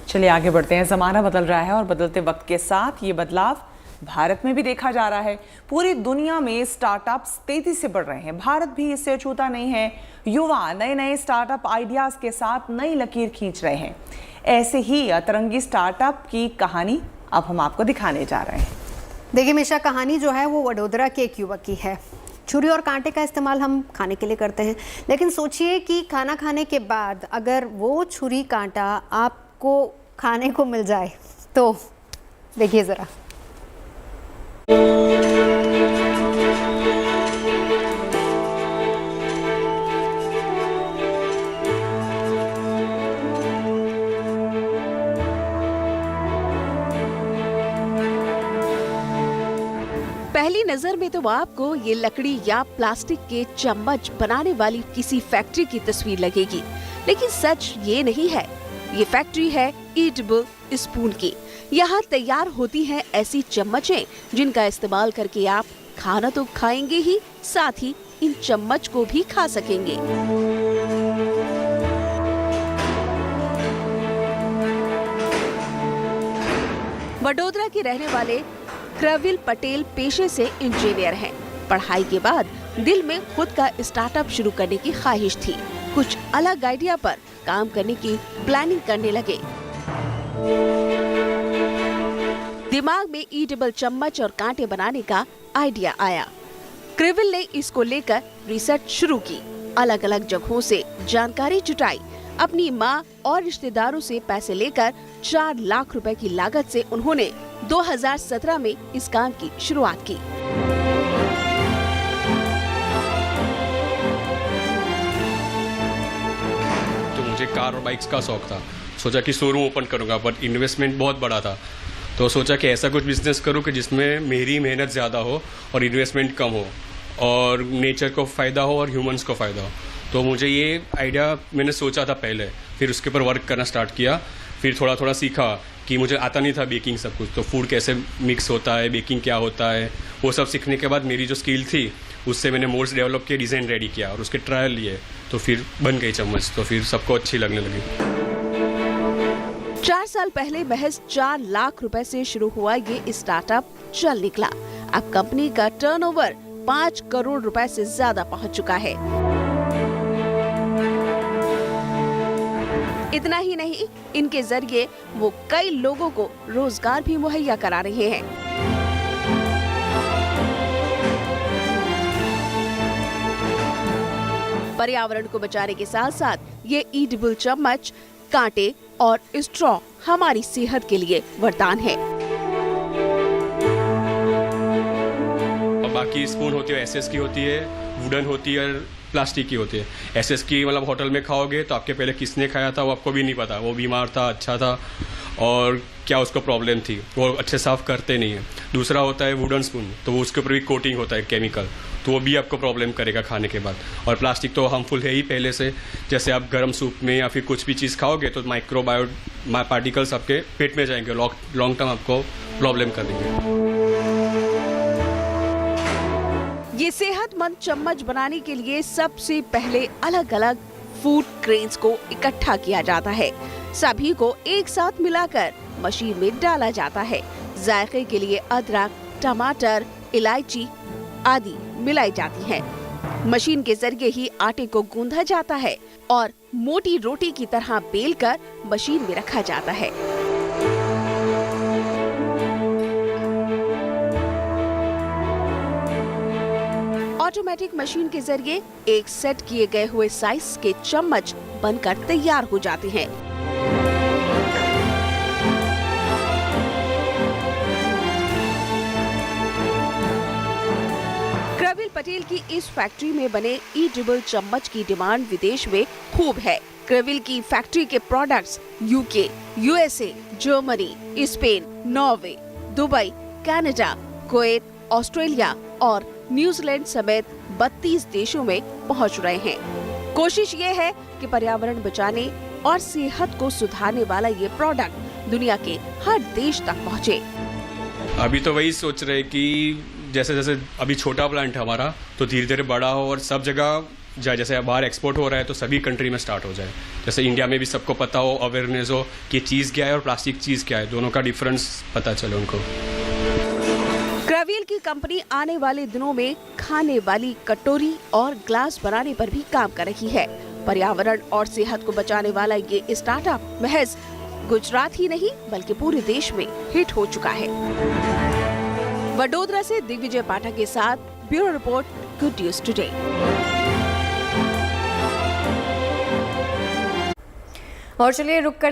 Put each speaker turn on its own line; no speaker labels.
चलिए आगे बढ़ते हैं। ज़माना बदल रहा है और बदलते वक्त के साथ ये बदलाव भारत में भी देखा जा रहा है। पूरी दुनिया में स्टार्टअप्स तेजी से बढ़ रहे हैं, भारत भी इससे अछूता नहीं है। युवा नए नए स्टार्टअप आइडियाज के साथ नई लकीर खींच रहे हैं। ऐसे ही अतरंगी स्टार्टअप की कहानी अब हम आपको दिखाने जा रहे हैं।
देखिए मिशा, कहानी जो है वो वडोदरा के एक युवक की है। छुरी और कांटे का इस्तेमाल हम खाने के लिए करते हैं, लेकिन सोचिए कि खाना खाने के बाद अगर वो छुरी कांटा आपको खाने को मिल जाए तो देखिए ज़रा।
पहली नजर में तो आपको ये लकड़ी या प्लास्टिक के चम्मच बनाने वाली किसी फैक्ट्री की तस्वीर लगेगी, लेकिन सच ये नहीं है। ये फैक्ट्री है ईटेबल स्पून की। यहाँ तैयार होती हैं ऐसी चम्मचें जिनका इस्तेमाल करके आप खाना तो खाएंगे ही, साथ ही इन चम्मच को भी खा सकेंगे। वडोदरा के रहने वाले क्रविल पटेल पेशे से इंजीनियर हैं। पढ़ाई के बाद दिल में खुद का स्टार्टअप शुरू करने की ख्वाहिश थी। कुछ अलग आइडिया पर काम करने की प्लानिंग करने लगे। दिमाग में ईटेबल चम्मच और कांटे बनाने का आइडिया आया। क्रिविल ने इसको लेकर रिसर्च शुरू की, अलग अलग जगहों से जानकारी जुटाई। अपनी माँ और रिश्तेदारों से पैसे लेकर 4 लाख रुपए की लागत से उन्होंने 2017 में इस काम की शुरुआत की।
तो मुझे कार और बाइक्स का शौक था। सोचा कि शोरूम ओपन करूंगा, बट इन्वेस्टमेंट बहुत बड़ा था। तो सोचा कि ऐसा कुछ बिजनेस करूं कि जिसमें मेरी मेहनत ज़्यादा हो और इन्वेस्टमेंट कम हो और नेचर को फ़ायदा हो और ह्यूमंस को फ़ायदा हो। तो मुझे ये आइडिया मैंने सोचा था पहले, फिर उसके ऊपर वर्क करना स्टार्ट किया। फिर थोड़ा थोड़ा सीखा कि मुझे आता नहीं था बेकिंग सब कुछ, तो फूड कैसे मिक्स होता है, बेकिंग क्या होता है, वो सब सीखने के बाद मेरी जो स्किल थी उससे मैंने मोल्ड्स डेवलप किए, डिज़ाइन रेडी किया और उसके ट्रायल लिए, तो फिर बन गई चम्मच। तो फिर सबको अच्छी लगने लगी।
4 साल पहले महज 4 लाख रुपए से शुरू हुआ ये स्टार्टअप चल निकला। अब कंपनी का टर्नओवर 5 करोड़ रुपए से ज्यादा पहुंच चुका है। इतना ही नहीं, इनके जरिए वो कई लोगों को रोजगार भी मुहैया करा रहे हैं। पर्यावरण को बचाने के साथ साथ ये ईटेबल चम्मच, कांटे और स्ट्रॉ हमारी सेहत के लिए वरदान है।
बाकी स्पून होती है, एसएस की होती है, वुडन होती है, प्लास्टिक की होती है। एसएस की मतलब होटल में खाओगे तो आपके पहले किसने खाया था वो आपको भी नहीं पता, वो बीमार था, अच्छा था और क्या उसको प्रॉब्लम थी, वो अच्छे साफ करते नहीं है। दूसरा होता है वुडन स्पून, तो वो उसके ऊपर भी कोटिंग होता है केमिकल, तो वो भी आपको प्रॉब्लम करेगा खाने के बाद। और प्लास्टिक तो हार्मफुल है ही पहले से, जैसे आप गर्म सूप में या फिर कुछ भी चीज़ खाओगे तो माइक्रोबायो पार्टिकल्स आपके पेट में जाएंगे, लॉन्ग टर्म आपको प्रॉब्लम कर देंगे।
ये सेहतमंद चम्मच बनाने के लिए सबसे पहले अलग अलग फूड ग्रेन्स को इकट्ठा किया जाता है। सभी को एक साथ मिलाकर मशीन में डाला जाता है। जायके के लिए अदरक, टमाटर, इलायची आदि मिलाई जाती है। मशीन के जरिए ही आटे को गूंधा जाता है और मोटी रोटी की तरह बेलकर मशीन में रखा जाता है। ऑटोमेटिक मशीन के जरिए एक सेट किए गए हुए साइज के चम्मच बनकर तैयार हो जाते हैं। क्रविल पटेल की इस फैक्ट्री में बने ईटेबल चम्मच की डिमांड विदेश में खूब है। क्रविल की फैक्ट्री के products UK, USA, Germany, Spain, Norway, Dubai, Canada, Kuwait, Australia और न्यूजीलैंड समेत 32 देशों में पहुंच रहे हैं। कोशिश ये है कि पर्यावरण बचाने और सेहत को सुधारने वाला ये प्रोडक्ट दुनिया के हर देश तक पहुंचे।
अभी तो वही सोच रहे कि जैसे जैसे अभी छोटा प्लांट है हमारा, तो धीरे धीरे बड़ा हो और सब जगह जाए, जैसे बाहर एक्सपोर्ट हो रहा है तो सभी कंट्री में स्टार्ट हो जाए, जैसे इंडिया में भी सबको पता हो, अवेयरनेस हो कि चीज़ क्या है और प्लास्टिक चीज़ क्या है, दोनों का डिफरेंस पता चले उनको।
क्रेविल की कंपनी आने वाले दिनों में खाने वाली कटोरी और ग्लास बनाने पर भी काम कर रही है। पर्यावरण और सेहत को बचाने वाला ये स्टार्टअप महज गुजरात ही नहीं बल्कि पूरे देश में हिट हो चुका है। वडोदरा से दिग्विजय पाठक के साथ bureau report, good news today.
और चलिए रुक कर